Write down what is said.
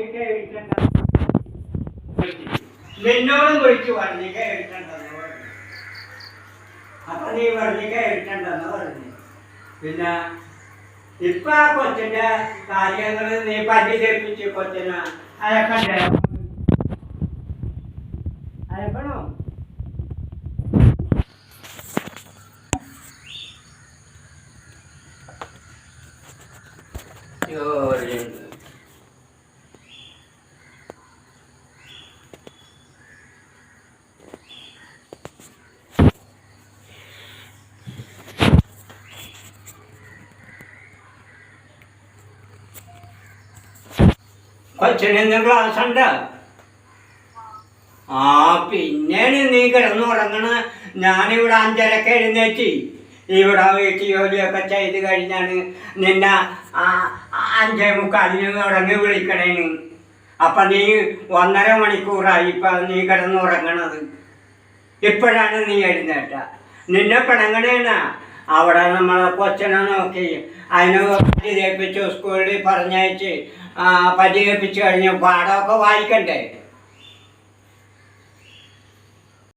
കുട്ടിക്ക് എഴുതണ്ട, നിന്നോടും വിളിച്ചു വർണ്ണിക്ക എഴുതണ്ടെന്ന് പറഞ്ഞു. അപ്പൊ നീ വർണ്ണിക്ക എഴുതണ്ടെന്ന് പറഞ്ഞു. പിന്നെ ഇപ്പൊ ആ കൊച്ചിന്റെ കാര്യങ്ങൾ നീ പല്ലി കേൾപ്പിച്ച് കൊച്ചിന് അയക്കണ്ടേ? അയക്കണോ? കൊച്ചിന് ക്ലാസ് ഉണ്ട്. ആ പിന്നെയാണ് നീ കിടന്നുറങ്ങണ. ഞാനിവിടെ 5:30 എഴുന്നേറ്റ് ഇവിടെ വീട്ടിൽ ജോലിയൊക്കെ ചെയ്ത് കഴിഞ്ഞാണ് നിന്നെ 5:45 തുടങ്ങി വിളിക്കണേന്. അപ്പം നീ 1.5 മണിക്കൂറായി ഇപ്പം നീ കിടന്നുറങ്ങണത്. ഇപ്പോഴാണ് നീ എഴുന്നേറ്റ. നിന്നെ പിണങ്ങണേനാ. അവിടെ നമ്മളെ കൊച്ചനെ നോക്കി അതിന് പരിചയിപ്പിച്ചു, സ്കൂളിൽ പറഞ്ഞയച്ച് പരിചയിപ്പിച്ച് കഴിഞ്ഞ് പാഠമൊക്കെ വായിക്കണ്ടേ?